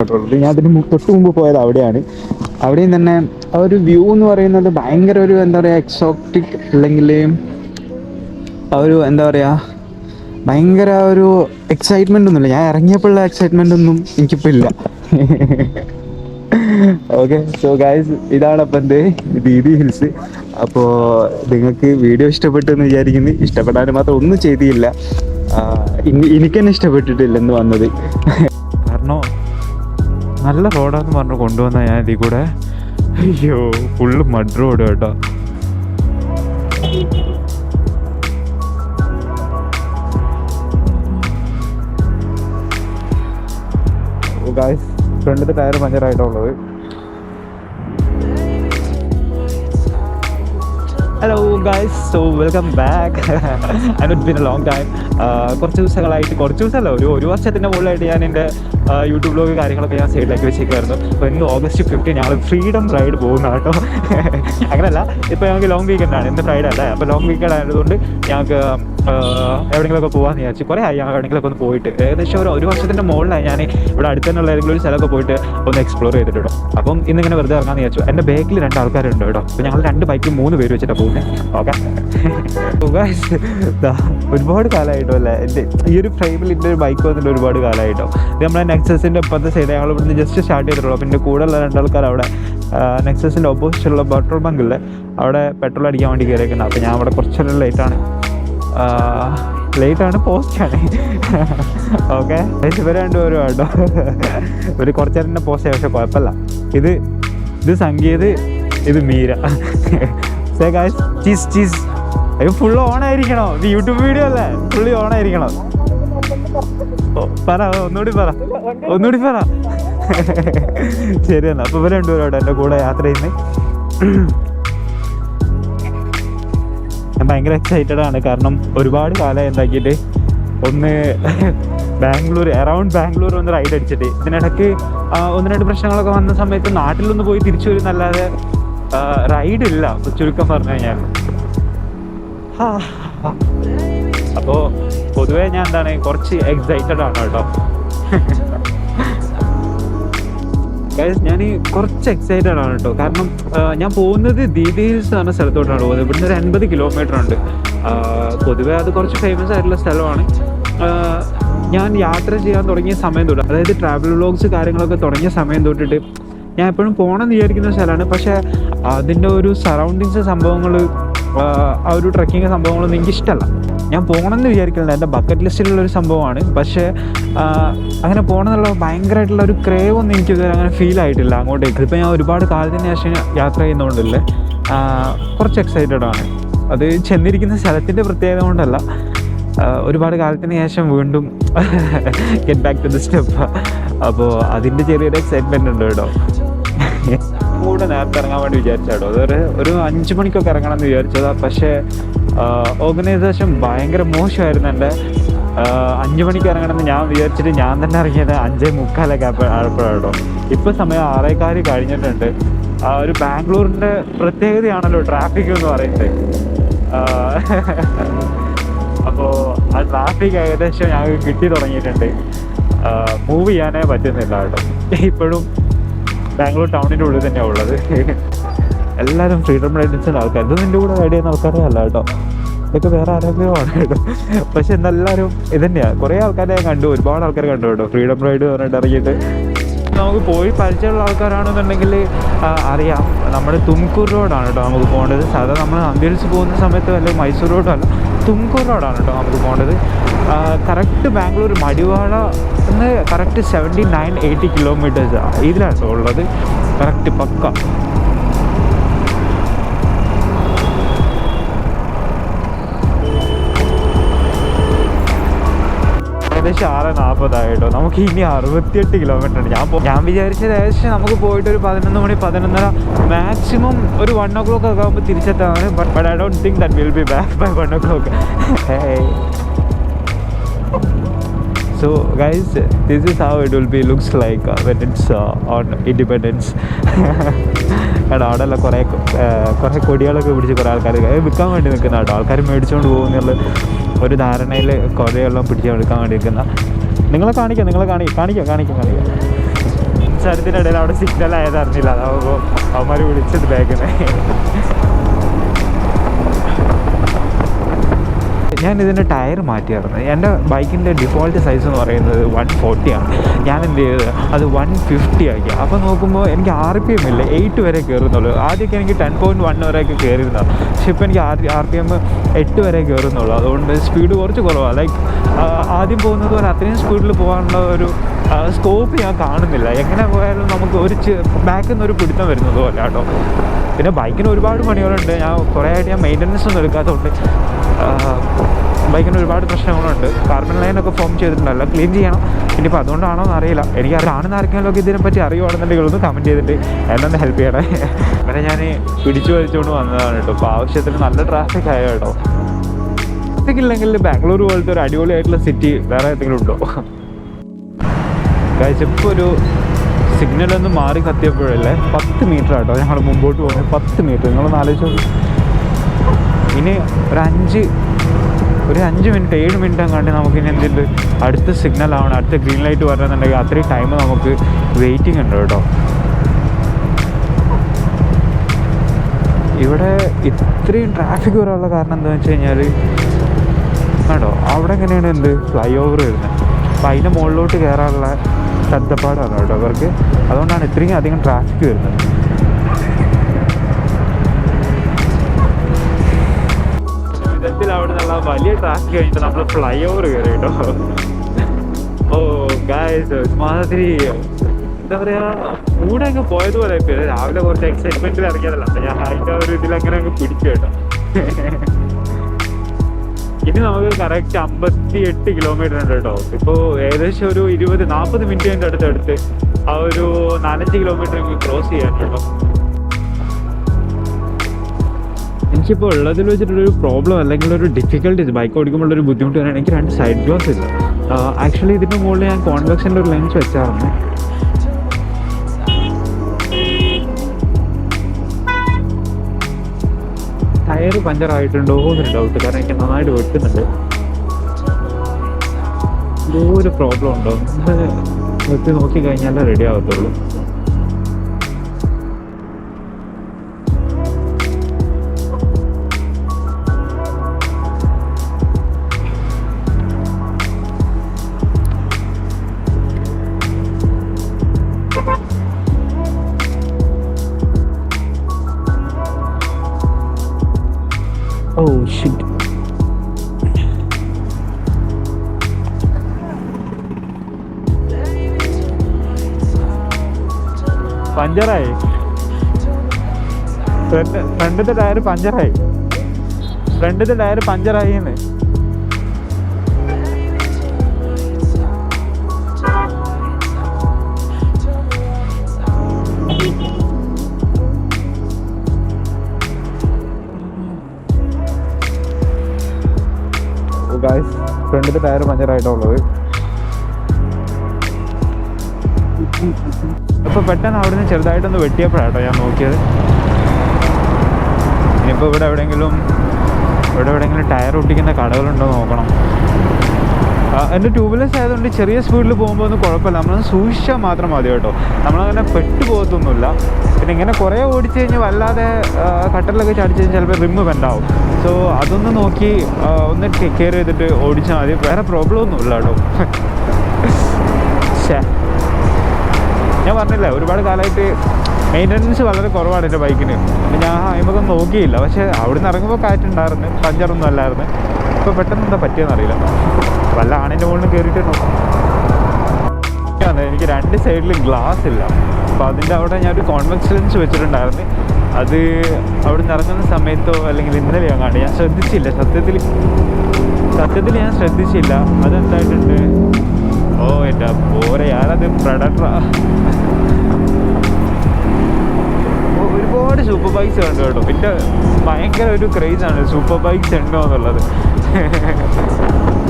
ഞാൻ അതിന് തൊട്ട് മുമ്പ് പോയത് അവിടെയാണ്. അവിടെയും തന്നെ ആ ഒരു വ്യൂ എന്ന് പറയുന്നത് ഭയങ്കര ഒരു എന്താ പറയുക എക്സോട്ടിക്, അല്ലെങ്കിൽ ആ ഒരു എന്താ പറയുക ഭയങ്കര ഒരു എക്സൈറ്റ്മെൻ്റ് ഒന്നുമില്ല. ഞാൻ ഇറങ്ങിയപ്പോഴുള്ള എക്സൈറ്റ്മെൻ്റ് ഒന്നും എനിക്കിപ്പോൾ ഇല്ല. ഓക്കെ, സോ ഗൈസ്, ഇതാണ് അപ്പം എന്ത് ദീദി ഹിൽസ്. അപ്പോൾ നിങ്ങൾക്ക് വീഡിയോ ഇഷ്ടപ്പെട്ടു എന്ന് വിചാരിക്കുന്നു. ഇഷ്ടപ്പെടാൻ മാത്രം ഒന്നും ചെയ്തില്ല. എനിക്ക് തന്നെ ഇഷ്ടപ്പെട്ടിട്ടില്ല എന്ന് വന്നത്. കാരണം നല്ല റോഡാന്ന് പറഞ്ഞ് കൊണ്ടുവന്ന ഞാൻ ഇതിൽ കൂടെ അയ്യോ ഫുള്ള് മഡ് റോഡ് കേട്ടോ. ഗായ്സ്, ഫ്രണ്ടിലത്തെ ടയർ പഞ്ചറായിട്ടുള്ളത്. Hello guys, so welcome back. I not been a long time. കുറച്ച് ദിവസമല്ല, ഒരു വർഷത്തിൻ്റെ മുകളിലായിട്ട് ഞാൻ എൻ്റെ യൂട്യൂബ് വ്ലോഗ് കാര്യങ്ങളൊക്കെ ഞാൻ സൈഡിലേക്ക് വെച്ചേക്കായിരുന്നു. അപ്പോൾ ഇന്ന് August 15 ഞങ്ങൾ ഫ്രീഡം റൈഡ് പോകുന്ന കേട്ടോ. അങ്ങനെയല്ല, ഇപ്പോൾ ഞങ്ങൾക്ക് ലോങ് വീക്കെൻഡാണ്, ഇന്ന് ഫ്രൈഡേ അല്ലേ. അപ്പോൾ ലോങ് വീക്കെൻഡ് ആയതുകൊണ്ട് ഞങ്ങൾക്ക് എവിടെയെങ്കിലുമൊക്കെ പോകാമെന്ന് വിചാരിച്ചു. കുറേ ആയി ഞങ്ങൾ എവിടെയെങ്കിലുമൊക്കെ ഒന്ന് പോയിട്ട്. ഏകദേശം ഒരു വർഷത്തിൻ്റെ മുകളിലായി ഞാൻ ഇവിടെ അടുത്ത് തന്നെയുള്ള ഏതെങ്കിലും ഒരു സ്ഥലമൊക്കെ പോയിട്ട് ഒന്ന് എക്സ്പ്ലോർ ചെയ്തിട്ട് കേട്ടോ. അപ്പം ഇന്നിങ്ങനെ വെറുതെ ഇറങ്ങാമെന്ന് വിചാരിച്ചു. എൻ്റെ ബാക്കിൽ 2 ആൾക്കാരുണ്ട് കേട്ടോ. അപ്പോൾ ഞങ്ങൾ 2 ബൈക്കും 3 പേര് വെച്ചിട്ടാണ് പോകുന്നത്. ഓക്കെ, ഒരുപാട് കാലമായിട്ടോ അല്ലേ എൻ്റെ ഈ ഒരു ഫ്രെയിമിൽ എൻ്റെ ഒരു ബൈക്ക് വന്നിട്ട് ഒരുപാട് കാലമായിട്ടോ. ഇത് നമ്മളെ നെക്സസിൻ്റെ ഇപ്പോഴത്തെ സൈഡ് ഞങ്ങൾ ഇവിടുന്ന് ജസ്റ്റ് സ്റ്റാർട്ട് ചെയ്തിട്ടുള്ളൂ. അപ്പോൾ എൻ്റെ കൂടെ ഉള്ള 2 ആൾക്കാർ അവിടെ നെക്സസിൻ്റെ ഓപ്പോസിറ്റുള്ള പെട്രോൾ ബങ്കില്ലേ അവിടെ പെട്രോൾ അടിക്കാൻ വേണ്ടി കയറിയിരിക്കുന്നത്. അപ്പോൾ ഞാൻ അവിടെ കുറച്ചൊരു ലേറ്റാണ്, പോസ്റ്റാണ്. ഓക്കെ, ഇവർ 2 പേരും കേട്ടോ. ഒരു കുറച്ച് നേരം പോസ്റ്റ്, പക്ഷെ കുഴപ്പമില്ല. ഇത് സംഗീത്, ഇത് മീര. ചീസ് അയ്യോ ഫുള്ള് ഓണായിരിക്കണോ? ഇത് യൂട്യൂബ് വീഡിയോ അല്ലേ, ഫുള്ളി ഓണായിരിക്കണോ? പറ, ഒന്നുകൂടി പറ. ശരി എന്നാ. അപ്പോൾ ഇവർ 2 പേരും എൻ്റെ കൂടെ യാത്ര ചെയ്യുന്നത്. ഞാൻ ഭയങ്കര എക്സൈറ്റഡ് ആണ്. കാരണം ഒരുപാട് കാലമായി എന്താക്കിയിട്ട് ഒന്ന് അറൗണ്ട് ബാംഗ്ലൂർ ഒന്ന് റൈഡ് അടിച്ചിട്ട്. ഇതിനിടയ്ക്ക് 1-2 പ്രശ്നങ്ങളൊക്കെ വന്ന സമയത്ത് നാട്ടിലൊന്ന് പോയി തിരിച്ചു വരുന്നല്ലാതെ റൈഡില്ല, ചുരുക്കം പറഞ്ഞു കഴിഞ്ഞാൽ. അപ്പോൾ പൊതുവേ ഞാൻ കുറച്ച് എക്സൈറ്റഡ് ആണ് കേട്ടോ. ഞാൻ കുറച്ച് എക്സൈറ്റഡ് ആണ് കേട്ടോ. കാരണം ഞാൻ പോകുന്നത് ദീദി ഹിൽസ് എന്ന സ്ഥലത്തോട്ടാണ് പോകുന്നത്. ഇവിടുന്ന് ഒരു 80 കിലോമീറ്റർ ഉണ്ട്. പൊതുവേ അത് കുറച്ച് ഫേമസ് ആയിട്ടുള്ള സ്ഥലമാണ്. ഞാൻ യാത്ര ചെയ്യാൻ തുടങ്ങിയ സമയം തൊട്ട്, അതായത് ട്രാവൽ വ്ളോഗ്സ് കാര്യങ്ങളൊക്കെ തുടങ്ങിയ സമയം തൊട്ടിട്ട് ഞാൻ എപ്പോഴും പോകണമെന്ന് വിചാരിക്കുന്ന സ്ഥലമാണ്. പക്ഷേ അതിൻ്റെ ഒരു സറൗണ്ടിങ്സ് സംഭവങ്ങൾ, ആ ഒരു ട്രക്കിങ് സംഭവങ്ങളൊന്നും എനിക്കിഷ്ടമല്ല. ഞാൻ പോകണമെന്ന് വിചാരിക്കുന്നില്ല, എൻ്റെ ബക്കറ്റ് ലിസ്റ്റിലുള്ളൊരു സംഭവമാണ്. പക്ഷേ അങ്ങനെ പോകണമെന്നുള്ള ഭയങ്കരമായിട്ടുള്ള ഒരു ക്രേവ് ഒന്നും എനിക്കിതുവരെ അങ്ങനെ ഫീൽ ആയിട്ടില്ല അങ്ങോട്ടേക്ക്. ഇതിപ്പോൾ ഞാൻ ഒരുപാട് കാലത്തിന് ശേഷം യാത്ര ചെയ്യുന്നതുകൊണ്ടല്ലേ കുറച്ച് എക്സൈറ്റഡ് ആണ്. അത് ചെന്നിരിക്കുന്ന സ്ഥലത്തിൻ്റെ പ്രത്യേകത കൊണ്ടല്ല, ഒരുപാട് കാലത്തിന് ശേഷം വീണ്ടും get back to the step. അപ്പോൾ അതിൻ്റെ ചെറിയൊരു എക്സൈറ്റ്മെൻ്റ് ഉണ്ട് കേട്ടോ. കൂടെ നേരത്തെ ഇറങ്ങാൻ വേണ്ടി വിചാരിച്ചാട്ടോ. ഒരു 5 മണിക്കൊക്കെ ഇറങ്ങണം എന്ന് വിചാരിച്ചതാണ്. പക്ഷേ ഓർഗനൈസേഷൻ ഭയങ്കര മോശമായിരുന്നു. എൻ്റെ 5 മണിക്ക് ഇറങ്ങണമെന്ന് ഞാൻ വിചാരിച്ചിട്ട് ഞാൻ തന്നെ ഇറങ്ങിയത് 5:45 ആയപ്പോഴാട്ടോ. ഇപ്പോൾ സമയം 6:15 കഴിഞ്ഞിട്ടുണ്ട്. ഒരു ബാംഗ്ലൂരിൻ്റെ പ്രത്യേകതയാണല്ലോ ട്രാഫിക് എന്ന് പറയുന്നത്. അപ്പോൾ ആ ട്രാഫിക് ഏകദേശം ഞങ്ങൾക്ക് കിട്ടി തുടങ്ങിയിട്ടുണ്ട്. മൂവ് ചെയ്യാനേ പറ്റുന്നില്ല കേട്ടോ. ഇപ്പോഴും ബാംഗ്ലൂർ ടൗണിൻ്റെ ഉള്ളിൽ തന്നെയാണ് ഉള്ളത്. എല്ലാവരും ഫ്രീഡം റൈഡേഴ്സിൻ്റെ ആൾക്കാർ. ഇത് നിൻ്റെ കൂടെ റൈഡ് ചെയ്യുന്ന ആൾക്കാരെ അല്ല കേട്ടോ, ഇതൊക്കെ വേറെ ആരോഗ്യമാണ് കേട്ടോ. പക്ഷെ എല്ലാവരും ഇത് തന്നെയാണ്. കുറേ ആൾക്കാരെ ഞാൻ കണ്ടു, ഒരുപാട് ആൾക്കാർ കണ്ടു കേട്ടോ ഫ്രീഡം റൈഡ് പറഞ്ഞിട്ട് ഇറങ്ങിയിട്ട്. നമുക്ക് പോയി പരിചയമുള്ള ആൾക്കാരാണെന്നുണ്ടെങ്കിൽ അറിയാം. നമ്മുടെ തുംകൂർ റോഡാണ് കേട്ടോ നമുക്ക് പോകേണ്ടത്. സാധാരണ നമ്മൾ നന്ദി പോകുന്ന സമയത്ത് അല്ലെങ്കിൽ മൈസൂർ റോഡല്ല, തുംകൂർ റോഡാണ് കേട്ടോ നമുക്ക് പോകേണ്ടത്. കറക്റ്റ് ബാംഗ്ലൂർ മടിവാള എന്ന് കറക്റ്റ് 79-80 കിലോമീറ്റേഴ്സാണ് ഇതിലാണ് ഉള്ളത്. കറക്റ്റ് പക്ക. ഏകദേശം 6:40 കേട്ടോ. നമുക്ക് ഇനി 68 കിലോമീറ്റർ ഉണ്ട്. ഞാൻ വിചാരിച്ചത് ഏകദേശം നമുക്ക് പോയിട്ട് ഒരു 11 മണി 11:30 മാക്സിമം ഒരു 1 o'clock ഒക്കെ ആകുമ്പോൾ തിരിച്ചെത്താണ്. But I don't think that will be back by 1 o'clock. So guys, this is how it will be looks like when it's on Independence. And അവിടെ കുറേ കൊടികളൊക്കെ പിടിച്ച് കുറേ ആൾക്കാർ വിൽക്കാൻ വേണ്ടി നിൽക്കുന്ന കേട്ടോ. ആൾക്കാർ മേടിച്ചുകൊണ്ട് പോകുന്നുള്ള ഒരു ധാരണയിൽ കുറേയെല്ലാം പിടിച്ച് എടുക്കാൻ വേണ്ടി നിൽക്കുന്ന. നിങ്ങളെ കാണിക്കാം. സംസാരത്തിനിടയിൽ അവിടെ സിഗ്നൽ ആയത് അറിഞ്ഞില്ല. അതാവുമ്പോൾ അവന്മാർ വിളിച്ചത് ബാഗിനെ. ഞാൻ ഇതിൻ്റെ ടയർ മാറ്റിയായിരുന്നു. എൻ്റെ ബൈക്കിൻ്റെ ഡിഫോൾട്ട് സൈസ് എന്ന് പറയുന്നത് 140 ആണ്. ഞാൻ എന്ത് ചെയ്തത് അത് 150 ആക്കി. അപ്പോൾ നോക്കുമ്പോൾ എനിക്ക് RPM ഇല്ല, 8 വരെ കയറുന്നുള്ളൂ. ആദ്യമൊക്കെ എനിക്ക് 10.1 വരെയൊക്കെ കയറിയിരുന്നതാണ്. പക്ഷെ ഇപ്പോൾ എനിക്ക് RPM 8 വരെ കയറുന്നുള്ളൂ. അതുകൊണ്ട് സ്പീഡ് കുറച്ച് കുറവാണ്. ലൈക്ക് ആദ്യം പോകുന്നത് പോലെ അത്രയും സ്പീഡിൽ പോകാനുള്ള ഒരു സ്കോപ്പ് ഞാൻ കാണുന്നില്ല. എങ്ങനെ പോയാലും നമുക്ക് ബാക്കിൽ നിന്ന് ഒരു പിടുത്തം വരുന്നത് പോലെ കേട്ടോ. പിന്നെ ബൈക്കിന് ഒരുപാട് പണികളുണ്ട്. ഞാൻ കുറേ ആയിട്ട് ഞാൻ മെയിൻ്റനൻസ് ഒന്നും എടുക്കാത്തതുകൊണ്ട് ബൈക്കിന് ഒരുപാട് പ്രശ്നങ്ങളുണ്ട്. കാർബൺ ലൈനൊക്കെ ഫോം ചെയ്തിട്ടുണ്ടല്ലോ, ക്ലീൻ ചെയ്യണം. ഇനിയിപ്പോൾ അതുകൊണ്ടാണോ എന്ന് അറിയില്ല. എനിക്ക് ആണെന്ന് ആർക്കെങ്കിലുമൊക്കെ ഇതിനെപ്പറ്റി അറിയുവാണെന്നുണ്ടെങ്കിൽ ഒന്ന് കമൻറ്റ് ചെയ്തിട്ട് എന്നൊന്ന് ഹെൽപ്പ് ചെയ്യണേ. അങ്ങനെ ഞാൻ പിടിച്ചു വലിച്ചുകൊണ്ട് വന്നതാണ് കേട്ടോ. അപ്പോൾ ആവശ്യത്തിന് നല്ല ട്രാഫിക് ആയോ കേട്ടോ. ട്രാഫിക് ഇല്ലെങ്കിൽ ബാംഗ്ലൂർ പോലത്തെ ഒരു അടിപൊളിയായിട്ടുള്ള സിറ്റി വേറെ എന്തെങ്കിലും ഉണ്ടോ? ഇപ്പോൾ ഒരു സിഗ്നലൊന്ന് മാറി കത്തിയപ്പോഴല്ലേ 10 മീറ്റർ ആട്ടോ ഞങ്ങൾ മുമ്പോട്ട് പോകുന്നത്. 10 മീറ്റർ നിങ്ങളൊന്ന് ആലോചിച്ചു. ഇനി ഒരു 5 മിനിറ്റ് 7 മിനിറ്റ് അങ്ങാണ്ട് നമുക്കിനി എന്തുണ്ട് അടുത്ത സിഗ്നൽ ആവണം, അടുത്ത ഗ്രീൻ ലൈറ്റ് വരണമെന്നുണ്ടെങ്കിൽ അത്രയും ടൈം നമുക്ക് വെയിറ്റിംഗ് ഉണ്ട് കേട്ടോ. ഇവിടെ ഇത്രയും ട്രാഫിക് വരാനുള്ള കാരണം എന്താണെന്ന് വെച്ച് കഴിഞ്ഞാൽ കേട്ടോ അവിടെ എങ്ങനെയാണ് ഫ്ലൈ ഓവർ വരുന്നത്. അപ്പോൾ അതിൻ്റെ മുകളിലോട്ട് കയറാനുള്ള ശ്രദ്ധപ്പാടാണ് കേട്ടോ അവർക്ക്. അതുകൊണ്ടാണ് ഇത്രയും അധികം ട്രാഫിക് വരുന്നത്. വിധത്തിൽ അവിടെ നിന്നുള്ള വലിയ ട്രാഫിക് കഴിഞ്ഞിട്ട് നമ്മൾ ഫ്ലൈ ഓവർ കയറി കേട്ടോ. ഓ ഗായ്സ് മാതിരി എന്താ പറയുക, കൂടെ അങ്ങ് പോയതുപോലെ പേര് രാവിലെ കുറച്ച് എക്സൈറ്റ്മെൻറ്റിൽ ഇറങ്ങിയതല്ല. അപ്പം ഞാൻ അതിൻ്റെ ഒരു ഇതിലങ്ങനെ അങ്ങ് പിടിച്ചു കേട്ടോ. ഇനി നമുക്ക് കറക്റ്റ് 58 കിലോമീറ്റർ ഉണ്ട് കേട്ടോ. ഇപ്പോൾ ഏകദേശം ഒരു 20-40 മിനിറ്റിൻ്റെ അടുത്ത് ആ ഒരു 4-5 കിലോമീറ്റർ നമുക്ക് ക്രോസ് ചെയ്യാൻ കേട്ടോ. എനിക്കിപ്പോൾ ഉള്ളതിൽ വെച്ചിട്ടൊരു പ്രോബ്ലം അല്ലെങ്കിൽ ഒരു ഡിഫിക്കൽട്ടീസ് ബൈക്ക് ഓടിക്കുമ്പോഴൊരു ബുദ്ധിമുട്ട് വരാൻ എനിക്ക് 2 സൈഡ് ഗ്ലാസ് ഇല്ല. ആക്ച്വലി ഇതിൻ്റെ മുകളിൽ ഞാൻ കോൺവെക്സിൻ്റെ ഒരു ലെൻസ് വെച്ചായിരുന്നു. ടയർ പഞ്ചറായിട്ടുണ്ടോ എന്നൊരു ഡൗട്ട്. കാരണം എനിക്ക് നന്നായിട്ട് വെട്ടുന്നുണ്ട്. എന്തോ ഒരു പ്രോബ്ലം ഉണ്ടോ വെട്ടി നോക്കിക്കഴിഞ്ഞാലേ റെഡി ആവത്തുള്ളൂ. Oh shit. പഞ്ചറായി. ഫ്രണ്ടിലത്തെ ടയർ പഞ്ചറായി. ഫ്രണ്ടിലത്തെ ടയർ പഞ്ചറായി എന്ന്. ഗായ്സ് ഫ്രണ്ടിലത്തെ ടയർ പഞ്ചറായിട്ടുള്ളത്. അപ്പോൾ പെട്ടെന്ന് അവിടെ നിന്ന് ചെറുതായിട്ടൊന്ന് വെട്ടിയപ്പോഴാട്ടോ ഞാൻ നോക്കിയത്. ഇനിയിപ്പോൾ ഇവിടെ എവിടെയെങ്കിലും ടയർ ഒട്ടിക്കുന്ന കടകളുണ്ടോ നോക്കണം. എൻ്റെ ട്യൂബ്ലെസ് ആയതുകൊണ്ട് ചെറിയ സ്പീഡിൽ പോകുമ്പോൾ ഒന്നും കുഴപ്പമില്ല. നമ്മളൊന്ന് സൂക്ഷിച്ചാൽ മാത്രം മതി കേട്ടോ. നമ്മളങ്ങനെ പെട്ടുപോകത്തൊന്നുമില്ല. പിന്നെ ഇങ്ങനെ കുറേ ഓടിച്ചു കഴിഞ്ഞാൽ വല്ലാതെ കട്ടറിലൊക്കെ ചടിച്ച് കഴിഞ്ഞാൽ ചിലപ്പോൾ റിമ്മ് ബെൻഡാവും. സോ അതൊന്ന് നോക്കി ഒന്ന് കെയർ ചെയ്തിട്ട് ഓടിച്ചാൽ മതി. വേറെ പ്രോബ്ലം ഒന്നുമില്ല കേട്ടോ. ഞാൻ പറഞ്ഞില്ല ഒരുപാട് കാലമായിട്ട് മെയിൻ്റനൻസ് വളരെ കുറവാണ് എൻ്റെ ബൈക്കിന്. ഞാൻ അതിമൊക്കെ നോക്കിയില്ല. പക്ഷേ അവിടെ നിന്ന് ഇറങ്ങുമ്പോൾ കാറ്റുണ്ടായിരുന്നു, പഞ്ചറൊന്നും അല്ലായിരുന്നു. ഇപ്പോൾ പെട്ടെന്ന് എന്താ പറ്റിയെന്നറിയില്ല. വല്ല ആണിൻ്റെ മുകളിൽ കയറിയിട്ട് നോക്കാം. എനിക്ക് 2 സൈഡിൽ ഗ്ലാസ് ഇല്ല. അപ്പോൾ അതിൻ്റെ അവിടെ ഞാനൊരു കോൺവെക്സ് ലെൻസ് വെച്ചിട്ടുണ്ടായിരുന്നു. അത് അവിടെ നിന്ന് ഇറങ്ങുന്ന സമയത്തോ അല്ലെങ്കിൽ ഇന്നലെ അങ്ങാണ്ട് ഞാൻ ശ്രദ്ധിച്ചില്ല. സത്യത്തിൽ ഞാൻ ശ്രദ്ധിച്ചില്ല. അതെന്തായിട്ടുണ്ട്, ഓ എൻ്റെ പോരെ ഞാനത് പ്രഡക്ടറാ. ഒരുപാട് സൂപ്പർ ബൈക്സ് കണ്ടു കേട്ടോ. പിന്നെ ഭയങ്കര ഒരു ക്രേസാണ് സൂപ്പർ ബൈക്സ് ഉണ്ടോ എന്നുള്ളത്.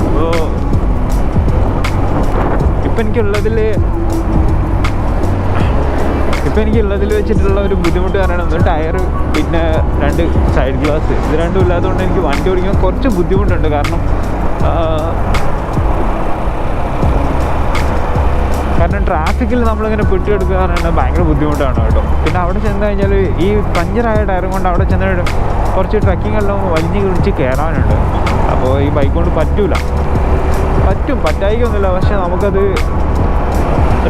അപ്പോൾ ഇപ്പം എനിക്കുള്ളതിൽ വെച്ചിട്ടുള്ള ഒരു ബുദ്ധിമുട്ട് കാരണം ഒന്ന് ടയർ, പിന്നെ 2 സൈഡ് ഗ്ലാസ്, ഇത് രണ്ടും ഇല്ലാത്തതുകൊണ്ട് എനിക്ക് വണ്ടി ഓടിക്കാൻ കുറച്ച് ബുദ്ധിമുട്ടുണ്ട്. കാരണം കാരണം ട്രാഫിക്കിൽ നമ്മളിങ്ങനെ പെട്ടിയെടുക്കുക എന്ന് പറഞ്ഞാൽ ഭയങ്കര ബുദ്ധിമുട്ടാണ് കേട്ടോ. പിന്നെ അവിടെ ചെന്ന് കഴിഞ്ഞാൽ ഈ പഞ്ചറായ ടയറും കൊണ്ട് അവിടെ ചെന്ന് കുറച്ച് ട്രക്കിംഗ് എല്ലാം വലിഞ്ഞ് കുറിച്ച് കയറാനുണ്ട്. അപ്പോൾ ഈ ബൈക്ക് കൊണ്ട് പറ്റായിക്കൊന്നുമില്ല. പക്ഷെ നമുക്കത്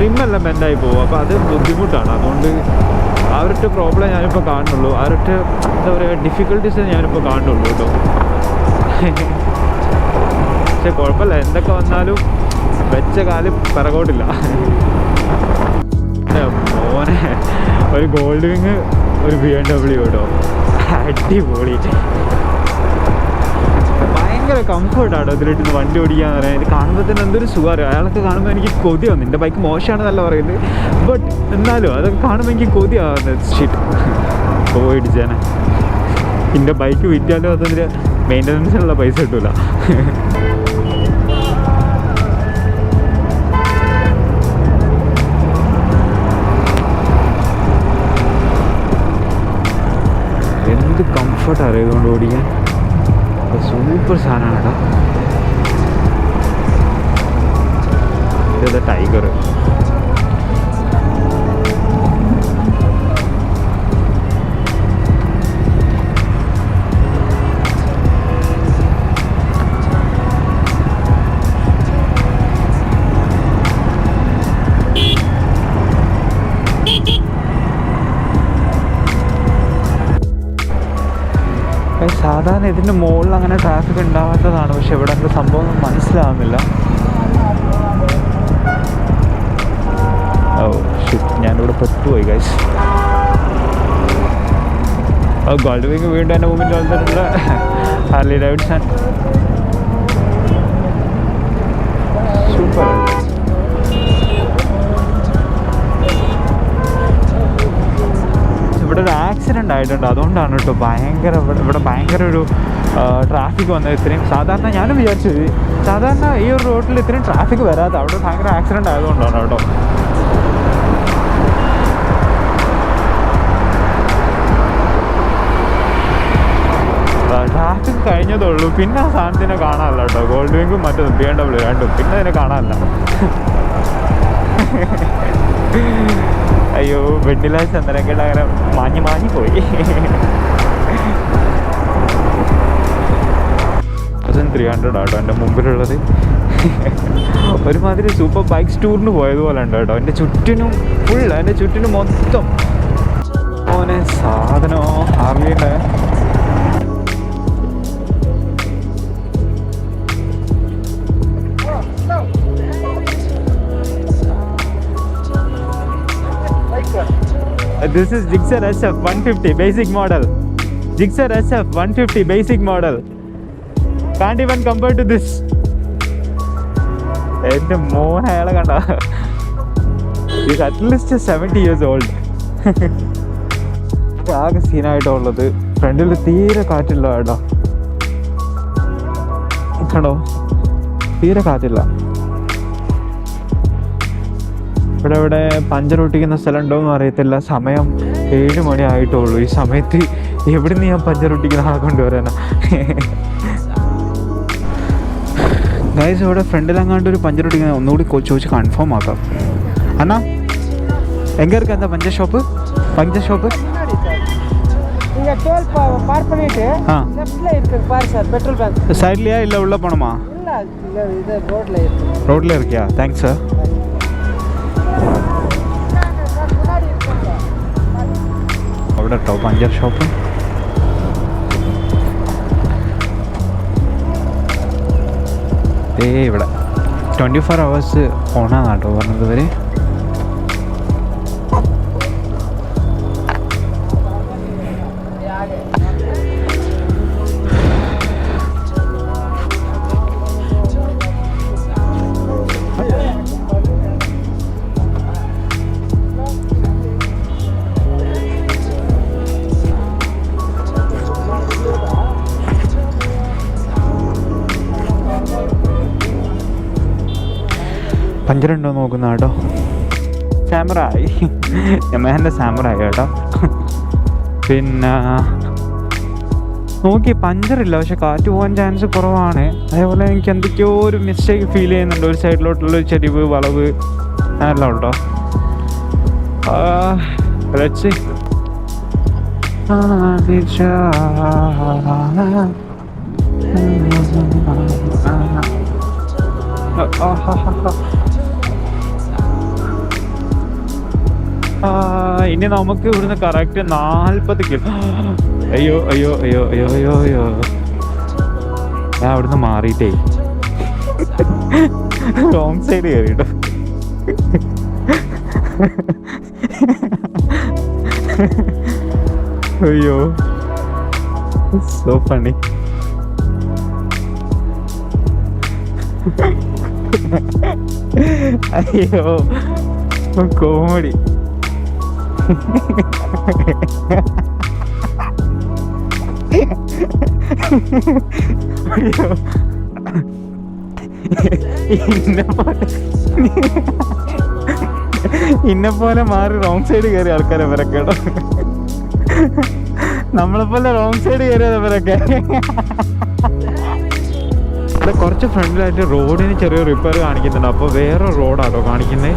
റിമ്മെല്ലാം ബെൻഡായി പോകും. അപ്പോൾ അത് ബുദ്ധിമുട്ടാണ്. അതുകൊണ്ട് ആ ഒരൊറ്റ പ്രോബ്ലം ഞാനിപ്പോൾ കാണുന്നുള്ളൂ. ആ ഒരൊറ്റ എന്താ പറയുക ഡിഫിക്കൽട്ടീസ് ഞാനിപ്പോൾ കാണുന്നുള്ളൂ കേട്ടോ. പക്ഷെ കുഴപ്പമില്ല, എന്തൊക്കെ വന്നാലും വെച്ച കാല് പിറകോട്ടില്ല. മോനെ ഒരു ഗോൾഡ് വിങ്, ഒരു BMW കേട്ടോ, അടിപൊളി. ഭയങ്കര കംഫർട്ടാണ് ഇതിലിട്ട് വണ്ടി ഓടിക്കാന്ന് പറയാൻ. ഇത് കാണുമ്പോൾ തന്നെ എന്തൊരു സുഖമാണ്. അയാളൊക്കെ കാണുമ്പോൾ എനിക്ക് കൊതി വന്നു. എൻ്റെ ബൈക്ക് മോശമാണെന്നല്ല പറയുന്നത്, ബട്ട് എന്നാലും അതൊക്കെ കാണുമ്പോൾ എനിക്ക് കൊതിയാവുന്നത്. ഷിറ്റ് പോയിടിച്ചാനെ. എൻ്റെ ബൈക്ക് വിറ്റാലും അതിൻ്റെ മെയിൻ്റനൻസിനുള്ള പൈസ കിട്ടൂല. എന്ത് കംഫർട്ടാണ് ഇതുകൊണ്ട് ഓടിക്കാൻ. സൂപ്പർ സാധനമാണ് കേട്ടോ. ഇത് ടൈഗർ. സാധാരണ ഇതിൻ്റെ മുകളിൽ അങ്ങനെ ട്രാഫിക് ഉണ്ടാവാത്തതാണ്. പക്ഷെ ഇവിടെ എന്താ സംഭവം മനസ്സിലാവുന്നില്ല. ഓ ഷിറ്റ്, ഞാനിവിടെ പെട്ടുപോയി ഗൈസ്. ഗോൾഡ് വിങ് വീണ്ടും എൻ്റെ മുമ്പിൽ വന്നിട്ടുള്ള ഹാർലി ഡേവിഡ്സൺ. സൂപ്പർ. ഇവിടെ ഒരു ആക്സിഡൻ്റ് ആയിട്ടുണ്ട്. അതുകൊണ്ടാണ് കേട്ടോ ഭയങ്കര ഇവിടെ ഭയങ്കര ഒരു ട്രാഫിക് വന്നത്. ഇത്രയും സാധാരണ ഞാനും വിചാരിച്ചത് സാധാരണ ഈ ഒരു റോഡിൽ ഇത്രയും ട്രാഫിക് വരാതെ അവിടെ ഭയങ്കര ആക്സിഡൻ്റ് ആയതുകൊണ്ടാണ് കേട്ടോ. ട്രാഫിക് കഴിഞ്ഞതേ ഉള്ളൂ. പിന്നെ ആ സാധനത്തിനെ കാണാനല്ല കേട്ടോ. ഗോൾഡ് വിങ്ങും മറ്റേതും BMW രണ്ടും പിന്നെ അതിനെ കാണാനല്ല. അയ്യോ, വെണ്ണില ചന്ദനക്കേട് അങ്ങനെ മാഞ്ഞു പോയി. 1300 ആട്ടോ എൻ്റെ മുമ്പിലുള്ളത്. ഒരുമാതിരി സൂപ്പർ ബൈക്സ് ടൂറിന് പോയതുപോലെ ഉണ്ട് കേട്ടോ. എൻ്റെ ചുറ്റിനും മൊത്തം ഓനെ സാധനമോ ഹാർലിയുടെ. This is Gixxer SF 150 basic model. Gixxer SF 150 basic model. Can't even compare to this. എൻ്റെ മോൻ അയാളെ കണ്ട. He's at least 70 years old. ആകെ സീനായിട്ടുള്ളത് ഫ്രണ്ടിൽ തീരെ കാറ്റില്ല കേട്ടോ. കണ്ടോ, തീരെ കാറ്റില്ല. ഇവിടെ പഞ്ചർ ഒട്ടിക്കുന്ന സ്ഥലം ഉണ്ടോയെന്ന് അറിയത്തില്ല. സമയം 7 മണി ആയിട്ടുള്ളൂ. ഈ സമയത്ത് എവിടെ നിന്ന് ഞാൻ പഞ്ചർ ഒട്ടിക്കുന്ന ആളെ കൊണ്ടുവരാനാ? ഗൈസ്, ഇവിടെ ഫ്രണ്ടിലെങ്ങാണ്ട് ഒരു പഞ്ചർ ഒട്ടിക്കുന്ന ഒന്നുകൂടി ചോദിച്ച് കൺഫേം ആക്കാം. അണ്ണാ എங்கே இருக்கு அந்த பஞ்சர் ஷாப்பு? சைட்லையா இல்லை உள்ளே போகணுமா? ரோட்ல இருக்கியா? Thanks sir. അവിടെ കേട്ടോ പഞ്ചർ ഷോപ്പ്. ഇവിടെ 24 hours ഓണാണ് കേട്ടോ പറഞ്ഞത് ഇവർ. പഞ്ചറുണ്ടോ നോക്കുന്ന കേട്ടോ. സാമുറായി, യമഹൻ്റെ സാമുറായി കേട്ടോ. പിന്നെ നോക്കി പഞ്ചറില്ല, പക്ഷെ കാറ്റ് പോകാൻ ചാൻസ് കുറവാണ്. അതേപോലെ എനിക്ക് എന്തൊക്കെയോ ഒരു മിസ്റ്റേക്ക് ഫീൽ ചെയ്യുന്നുണ്ട്. ഒരു സൈഡിലോട്ടുള്ളൊരു ചെരിവ്, വളവ് അല്ല ഉണ്ടോ? Let's see. ഇനി നമുക്ക് ഇവിടുന്ന് കറക്റ്റ് 40 കിലോ. അയ്യോ അയ്യോ അയ്യോ അയ്യോ അയ്യോ അയ്യോ, ഞാൻ അവിടുന്ന് മാറിയിട്ടേ റോങ് സൈഡ് കയറിട്ടോ. അയ്യോ, സോ ഫണ്ണി. അയ്യോ, കോമഡി. അയ്യോ, ഇന്നെപ്പോലെ മാറി റോങ് സൈഡ് കയറിയ ആൾക്കാരെ ഇവരൊക്കെയോ. നമ്മളെപ്പോലെ റോങ് സൈഡ് കയറിയവരൊക്കെ. ഇവിടെ കുറച്ച് ഫ്രണ്ടിലായിട്ട് റോഡിന് ചെറിയ റിപ്പയർ കാണിക്കുന്നുണ്ട്. അപ്പോൾ വേറെ റോഡാട്ടോ കാണിക്കുന്നത്.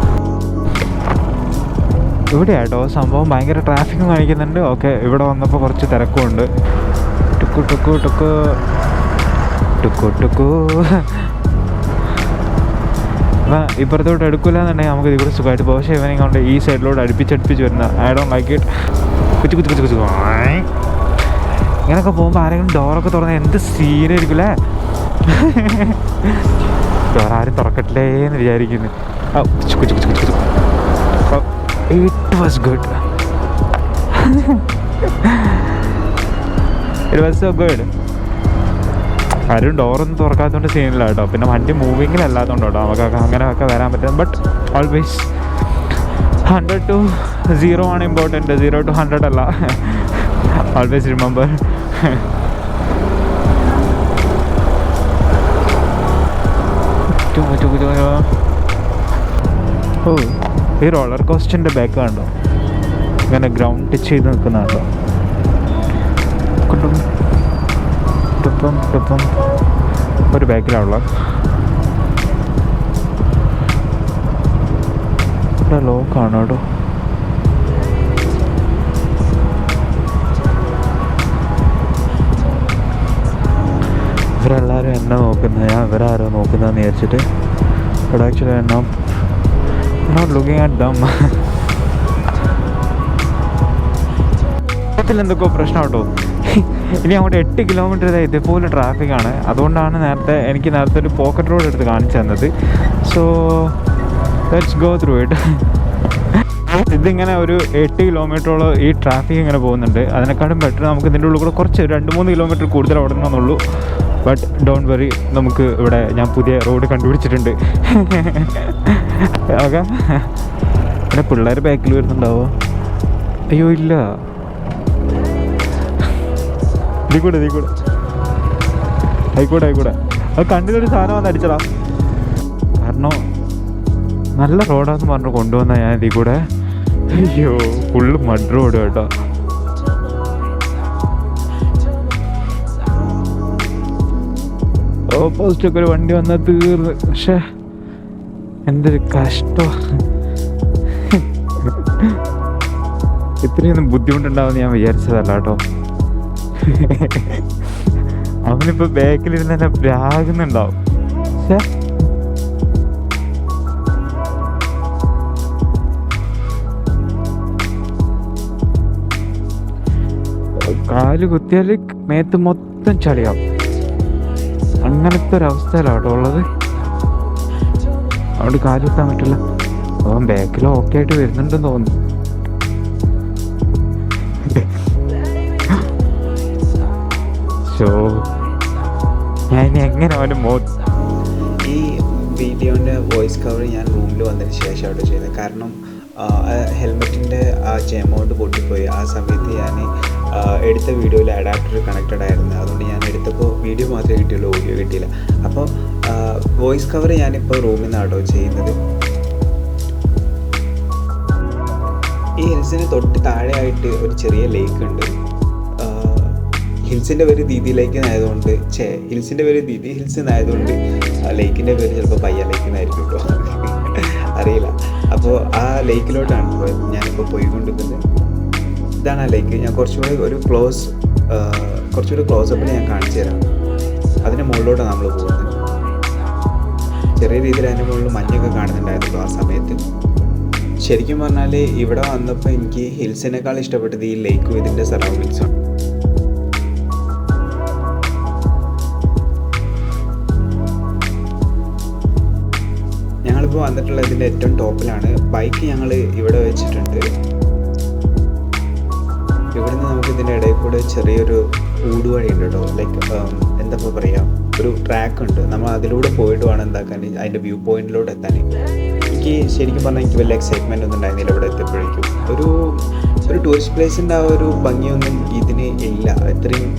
ഇവിടെ ആട്ടോ സംഭവം ഭയങ്കര ട്രാഫിക്കും കാണിക്കുന്നുണ്ട്. ഓക്കെ, ഇവിടെ വന്നപ്പോൾ കുറച്ച് തിരക്കുമുണ്ട്. ടുക്കു ടുക്കു ടുക്കു ടുക്കു ടുക്കു. അപ്പം ഇപ്പുറത്തോട്ട് എടുക്കില്ല എന്നുണ്ടെങ്കിൽ നമുക്ക് ഇതിൽ കൂടെ സുഖമായിട്ട് പോകും. പക്ഷേ ഇവനെ കൊണ്ട് ഈ സൈഡിലോട്ട് അടുപ്പിച്ചടുപ്പിച്ച് വരുന്ന ഐ ഡോണ്ട് ലൈക്ക് ഇറ്റ്. കുച്ചു കുച്ചു കുച്ചു കുച്ചു ഇങ്ങനെയൊക്കെ പോകുമ്പോൾ ആരെങ്കിലും ഡോറൊക്കെ തുറന്ന് എന്ത് സീനായിരിക്കും അല്ലേ? വേറെ ആരും തുറക്കട്ടില്ലേ എന്ന് വിചാരിക്കുന്നു. It was good. It was so good. ആരും ഡോറൊന്നും തുറക്കാത്തതുകൊണ്ട് സീനില്ല കേട്ടോ. പിന്നെ വണ്ടി മൂവിങ്ങിലല്ലാത്തതുകൊണ്ട് കേട്ടോ നമുക്കൊക്കെ അങ്ങനെയൊക്കെ വരാൻ പറ്റും. ബട്ട് ഓൾവേസ് 100 to 0 ആണ് ഇമ്പോർട്ടൻറ്റ്, 0 to 100 അല്ല. Always remember. ഓ, ഈ റോളർ കോസ്റ്ററിൻ്റെ ബാക്ക് കണ്ടോ? ഇങ്ങനെ ഗ്രൗണ്ട് ടച്ച് ചെയ്ത് നിൽക്കുന്നുണ്ടോ? ടുപ്പം ഒരു ബാക്കിലാണുള്ള. ഇവിടെ ലോക്കാണ് കേട്ടോ. ഇവരെല്ലാവരും എന്നെ നോക്കുന്നത്, ഞാൻ ഇവരാരോ നോക്കുന്നതെന്ന് വിചാരിച്ചിട്ട്. ഇവിടെ actually not looking at them. എന്തൊക്കെയോ പ്രശ്നം കേട്ടോ. ഇനി അങ്ങോട്ട് 8 കിലോമീറ്റർ ഇതേപോലെ ട്രാഫിക്കാണ്. അതുകൊണ്ടാണ് എനിക്ക് നേരത്തെ ഒരു പോക്കറ്റ് റോഡ് എടുത്ത് കാണിച്ചു തന്നത്. So let's go through it. ഇതിങ്ങനെ ഒരു 8 കിലോമീറ്ററോളം ഈ ട്രാഫിക് ഇങ്ങനെ പോകുന്നുണ്ട്. അതിനെക്കാളും ബെറ്റർ നമുക്ക് ഇതിൻ്റെ ഉള്ളിൽ കൂടെ കുറച്ച് 2-3 കിലോമീറ്റർ കൂടുതൽ ഓടണമെന്നുള്ളൂ. ബട്ട് ഡോണ്ട് വറി, നമുക്ക് ഇവിടെ ഞാൻ പുതിയ റോഡ് കണ്ടുപിടിച്ചിട്ടുണ്ട്. ഓക്കെ, പിന്നെ പിള്ളേർ ബാക്കിൽ വരുന്നുണ്ടാവോ? അയ്യോ ഇല്ല, കൂടെ ആയിക്കൂടെ. അത് കണ്ടിട്ടൊരു സാധനം വന്ന് അടിച്ചടാ. കാരണം നല്ല റോഡാന്ന് പറഞ്ഞു കൊണ്ടുവന്ന ഞാൻ ഇതിൽ കൂടെ. അയ്യോ, ഫുള്ള് മഡ് റോഡ് കേട്ടോ. ഓപ്പോസിറ്റൊക്കെ ഒരു വണ്ടി വന്നാൽ തീർന്ന്. പക്ഷേ എന്തൊരു കഷ്ടം. ഇത്രയൊന്നും ബുദ്ധിമുട്ടുണ്ടാവുമെന്ന് ഞാൻ വിചാരിച്ചതല്ല കേട്ടോ. അവനിപ്പോൾ ബാക്കിലിരുന്ന് തന്നെ പ്രാകുന്നുണ്ടാവും. പക്ഷേ കാല് കുത്തിയാൽ മേത്ത് മൊത്തം ചളിയാവും. അങ്ങനത്തെ ഒരവസ്ഥയിലാട്ടോ ഉള്ളത്. അതുകൊണ്ട് കാല് കുത്താൻ പറ്റില്ല. അവൻ ബാക്കിൽ ഓക്കെ ആയിട്ട് വരുന്നുണ്ടെന്ന് തോന്നുന്നു. ഞാൻ ഇനി എങ്ങനെ അവൻ്റെ ഈ വീഡിയോൻ്റെ വോയിസ് കവർ ഞാൻ റൂമിൽ വന്നതിന് ശേഷമാണ് ചെയ്തത്. കാരണം ഹെൽമെറ്റിൻ്റെ ആ എമൗണ്ട് പൊട്ടിപ്പോയി. ആ സമയത്ത് ഞാൻ എടുത്ത വീഡിയോയിൽ അഡാപ്റ്റർ കണക്റ്റഡ് ആയിരുന്നു. അതുകൊണ്ട് ഞാൻ എടുത്തപ്പോൾ വീഡിയോ മാത്രമേ കിട്ടിയുള്ളൂ, ഓഡിയോ കിട്ടിയില്ല. അപ്പോൾ വോയിസ് കവർ ഞാനിപ്പോൾ റൂമിൽ നിന്നാട്ടോ ചെയ്യുന്നത്. ഈ ഹിൽസിന് തൊട്ട് താഴെയായിട്ട് ഒരു ചെറിയ ലേക്ക് ഉണ്ട്. ഹിൽസിൻ്റെ പേര് ദീദി ലേക്ക് എന്നായതുകൊണ്ട് ഹിൽസിൻ്റെ പേര് ദീദി ഹിൽസ് എന്നായതുകൊണ്ട് ലേക്കിൻ്റെ പേര് ചിലപ്പോൾ പയ്യ ലേക്ക് എന്നായിരിക്കും കേട്ടോ, അറിയില്ല. അപ്പോൾ ആ ലേക്കിലോട്ടാണ് ഞാനിപ്പോൾ പോയിക്കൊണ്ടിരിക്കുന്നത്. ഇതാണ് ആ ലേക്ക്. ഞാൻ കുറച്ചുകൂടി ക്ലോസപ്പിൽ ഞാൻ കാണിച്ചു തരാം. അതിൻ്റെ മുകളിലോട്ടാണ് നമ്മൾ പോകുന്നത്. ചെറിയ രീതിയിൽ അതിൻ്റെ മുകളിൽ മഞ്ഞൊക്കെ കാണുന്നുണ്ടായിരുന്നു ആ സമയത്ത്. ശരിക്കും പറഞ്ഞാൽ ഇവിടെ വന്നപ്പോൾ എനിക്ക് ഹിൽസിനേക്കാൾ ഇഷ്ടപ്പെട്ടത് ഈ ലേക്കും ഇതിൻ്റെ സറൗണ്ടിങ്സും. ഞങ്ങളിപ്പോൾ വന്നിട്ടുള്ള ഇതിൻ്റെ ഏറ്റവും ടോപ്പിലാണ്. ബൈക്ക് ഞങ്ങൾ ഇവിടെ വെച്ചിട്ടുണ്ട്. ഇവിടുന്ന് നമുക്ക് ഇതിൻ്റെ ഇടയിൽ കൂടെ ചെറിയൊരു ഊടുവഴി ഉണ്ട് കേട്ടോ. ലൈക്ക് എന്താ പറയുക, ഒരു ട്രാക്ക് ഉണ്ട്. നമ്മൾ അതിലൂടെ പോയിട്ട് വേണം എന്താക്കാൻ അതിൻ്റെ വ്യൂ പോയിന്റിലൂടെ എത്താൻ. എനിക്ക് ശരിക്കും പറഞ്ഞാൽ എനിക്ക് വലിയ എക്സൈറ്റ്മെൻ്റ് ഒന്നും ഉണ്ടായിരുന്നില്ല ഇവിടെ എത്തിയപ്പോഴേക്കും. ഒരു ടൂറിസ്റ്റ് പ്ലേസിൻ്റെ ആ ഒരു ഭംഗിയൊന്നും ഇതിന് ഇല്ല. ഇത്രയും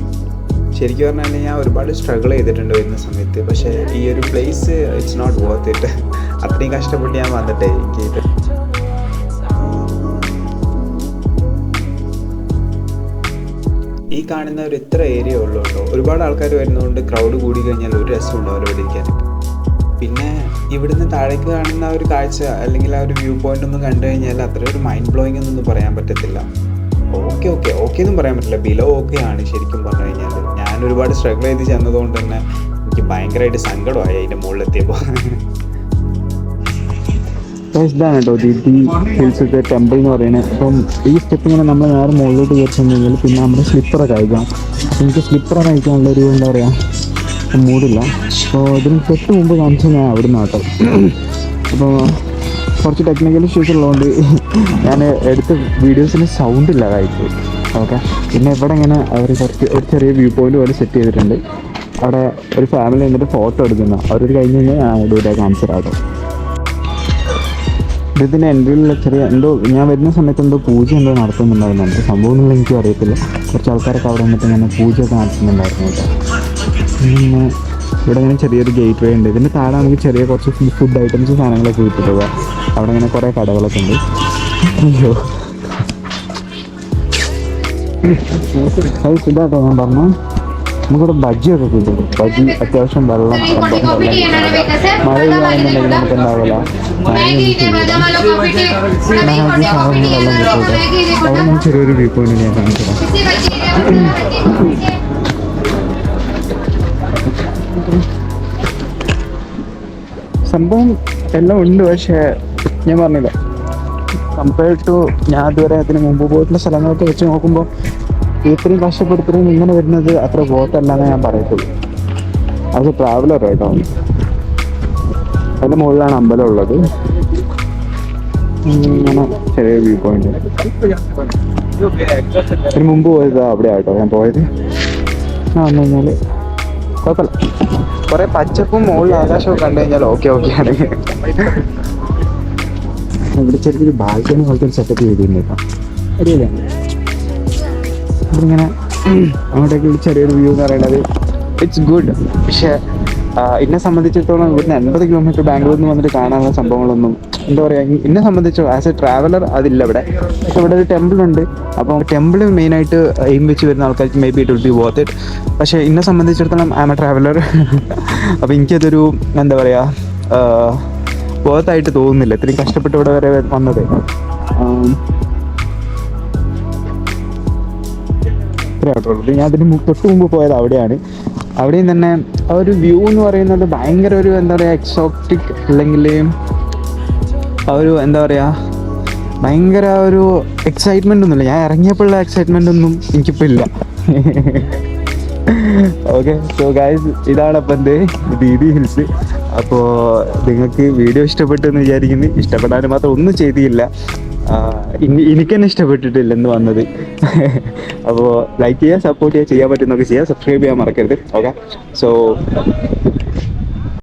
ശരിക്കും പറഞ്ഞാൽ ഞാൻ ഒരുപാട് സ്ട്രഗിൾ ചെയ്തിട്ടുണ്ട് വരുന്ന സമയത്ത്. പക്ഷേ ഈ ഒരു place it's not worth it. അത്രയും കഷ്ടപ്പെട്ട് ഞാൻ വന്നിട്ടേ എനിക്ക് ഇത് ഈ കാണുന്ന ഒരു ഇത്ര ഏരിയ ഉള്ളൂ കേട്ടോ. ഒരുപാട് ആൾക്കാർ വരുന്നതുകൊണ്ട് ക്രൗഡ് കൂടി കഴിഞ്ഞാൽ ഒരു രസം ഉണ്ടാവില്ല ഇവിടെ ഇരിക്കാൻ. പിന്നെ ഇവിടുന്ന് താഴേക്ക് കാണുന്ന ഒരു കാഴ്ച അല്ലെങ്കിൽ ആ ഒരു വ്യൂ പോയിന്റ് ഒന്നും കണ്ടു കഴിഞ്ഞാൽ അത്ര ഒരു മൈൻഡ് ബ്ലോയിങ് എന്നൊന്നും പറയാൻ പറ്റത്തില്ല. ഓക്കെ എന്നും പറയാൻ പറ്റില്ല, ബിലോ ഓക്കെ ആണ് ശരിക്കും പറഞ്ഞു കഴിഞ്ഞാൽ. ഞാൻ ഒരുപാട് സ്ട്രഗിൾ ചെയ്ത് ചെന്നതുകൊണ്ട് തന്നെ എനിക്ക് ഭയങ്കരമായിട്ട് സങ്കടമായി അതിൻ്റെ മുകളിലെത്തിയപ്പോൾ. ഇതാണ് കേട്ടോ ദീദി ഹിൽസിലത്തെ ടെമ്പിൾ എന്ന് പറയുന്നത്. അപ്പം ഈ സ്റ്റെപ്പ് ഇങ്ങനെ നമ്മൾ നേരെ മുകളിലോട്ട് കയറി ചെന്ന് കഴിഞ്ഞാൽ പിന്നെ നമ്മുടെ സ്ലിപ്പറൊക്കെ അയക്കാം. അപ്പം എനിക്ക് സ്ലിപ്പറൊക്കെ അയക്കാനുള്ളൊരു എന്താ പറയുക മൂടില്ല. അപ്പോൾ ഇതിന് തൊട്ട് മുമ്പ് കാണിച്ചാൽ ഞാൻ അവിടെ നിന്ന് കേട്ടോ. അപ്പോൾ കുറച്ച് ടെക്നിക്കൽ ഇഷ്യൂസ് ഉള്ളതുകൊണ്ട് ഞാൻ എടുത്ത വീഡിയോസിന് സൗണ്ട് ഇല്ലാതായിപ്പോയി. ഓക്കെ, പിന്നെ ഇവിടെ ഇങ്ങനെ അവർ കുറച്ച് ഒരു ചെറിയ വ്യൂ പോയിന്റ് പോലെ സെറ്റ് ചെയ്തിട്ടുണ്ട്. അവിടെ ഒരു ഫാമിലി എന്നിട്ട് ഫോട്ടോ എടുക്കുന്ന അവർ കഴിഞ്ഞ് കഴിഞ്ഞാൽ ഞാൻ ഇവിടെ കാണിച്ചു തരാം കേട്ടോ. ഇതിൻ്റെ എൻട്രിയിലുള്ള ചെറിയ എന്തോ ഞാൻ വരുന്ന സമയത്ത് എന്തോ പൂജ എന്തോ നടത്തുന്നുണ്ടായിരുന്നു. സംഭവം എന്നുള്ള എനിക്കും അറിയത്തില്ല. കുറച്ച് ആൾക്കാരൊക്കെ അവിടെ വന്നിട്ട് ഇങ്ങനെ പൂജയൊക്കെ നടത്തുന്നുണ്ടായിരുന്നു കേട്ടോ. പിന്നെ ഇവിടെ ഇങ്ങനെ ചെറിയൊരു ഗേറ്റ് വേ ഉണ്ട്. ഇതിൻ്റെ താഴെ നമുക്ക് ചെറിയ കുറച്ച് ഫുഡ് ഐറ്റംസ് സാധനങ്ങളൊക്കെ കിട്ടുക. അവിടെ ഇങ്ങനെ കുറേ കടകളൊക്കെ ഉണ്ട്. അയ്യോ അത് ഇതാട്ടോ ഞാൻ പറഞ്ഞു. നമുക്കിവിടെ ബജ്ജിയൊക്കെ കിട്ടും. ബജ്ജി അത്യാവശ്യം വെള്ളം മഴ പെയ്യുകയാണെന്നുണ്ടെങ്കിൽ നമുക്ക് എന്താവില്ല വെള്ളം കിട്ടും. അവിടെ ഞാൻ ചെറിയൊരു വ്യൂ പോയിന്റ് ഞാൻ കാണിച്ചത്. സംഭവം എല്ലാം ഉണ്ട്, പക്ഷേ ഞാൻ പറഞ്ഞില്ല കമ്പയർഡ് ടു ഞാൻ അതുവരെ അതിന് മുമ്പ് പോയിട്ടുള്ള സ്ഥലങ്ങളൊക്കെ വെച്ച് നോക്കുമ്പോൾ ഇത്രയും കഷ്ടപ്പെടുത്തിയും ഇങ്ങനെ വരുന്നത് അത്ര ബോട്ടല്ലാന്ന് ഞാൻ പറയത്തുള്ളൂ. അത് ട്രാവലർ കേട്ടോ. അതിൻ്റെ മുകളിലാണ് അമ്പലം ഉള്ളത്. ഇങ്ങനെ ചെറിയ വ്യൂ പോയിന്റ്. അതിന് മുമ്പ് പോയത് അവിടെ ആട്ടോ ഞാൻ പോയത്. വന്നു കഴിഞ്ഞാൽ കുഴപ്പമില്ല, കുറേ പച്ചപ്പും മുകളിൽ ആകാശമൊക്കെ കണ്ടു കഴിഞ്ഞാൽ ഓക്കെ ആണ്. ഇവിടെ ചെറിയൊരു ബാൽക്കണി പോലത്തെ ഒരു സെറ്റപ്പ് ചെയ്തിട്ടുണ്ട് കേട്ടോ. അടിയല്ലേ ഇങ്ങനെ അങ്ങോട്ടേക്ക് ചെറിയൊരു വ്യൂ എന്ന് പറയുന്നത് ഇറ്റ്സ് ഗുഡ്. പക്ഷേ എന്നെ സംബന്ധിച്ചിടത്തോളം ഇവിടുന്ന് 80 കിലോമീറ്റർ ബാംഗ്ലൂരിൽ നിന്ന് വന്നിട്ട് കാണാനുള്ള സംഭവങ്ങളൊന്നും എന്താ പറയുക എന്നെ സംബന്ധിച്ചോ ആസ് എ ട്രാവലർ അതില്ല ഇവിടെ. പക്ഷെ ഇവിടെ ഒരു ടെമ്പിൾ ഉണ്ട്. അപ്പോൾ ടെമ്പിൾ മെയിനായിട്ട് എയിം വെച്ച് വരുന്ന ആൾക്കാർക്ക് may be it will be worth it. പക്ഷേ എന്നെ സംബന്ധിച്ചിടത്തോളം ഐ ആം എ ട്രാവലർ. അപ്പോൾ എനിക്കതൊരു എന്താ പറയുക വർത്തായിട്ട് തോന്നുന്നില്ല ഇത്രയും കഷ്ടപ്പെട്ട് ഇവിടെ വരെ വന്നത്. ഞാൻ അതിന് തൊട്ട് മുമ്പ് പോയത് അവിടെയാണ്. അവിടെയും തന്നെ ആ ഒരു വ്യൂ എന്ന് പറയുന്നത് ഭയങ്കര ഒരു എന്താ പറയുക എക്സോട്ടിക്, അല്ലെങ്കിൽ ആ ഒരു എന്താ പറയുക ഭയങ്കര ഒരു എക്സൈറ്റ്മെൻ്റ് ഒന്നുമില്ല. ഞാൻ ഇറങ്ങിയപ്പോഴുള്ള എക്സൈറ്റ്മെൻ്റ് ഒന്നും എനിക്കിപ്പോൾ ഇല്ല. ഓക്കെ, സോ ഗൈസ് ഇതാണ് അപ്പം ദീദി ഹിൽസ്. അപ്പോൾ നിങ്ങൾക്ക് വീഡിയോ ഇഷ്ടപ്പെട്ടു എന്ന് വിചാരിക്കുന്നു. ഇഷ്ടപ്പെടാൻ മാത്രം ഒന്നും ചെയ്തില്ല. എനിക്ക് തന്നെ ഇഷ്ടപ്പെട്ടിട്ടില്ല എന്ന് വന്നത്. അപ്പോൾ ലൈക്ക് ചെയ്യുക, സപ്പോർട്ട് ചെയ്യുക, ചെയ്യാൻ പറ്റുന്നൊക്കെ ചെയ്യുക, സബ്സ്ക്രൈബ് ചെയ്യാൻ മറക്കരുത്. Okay, so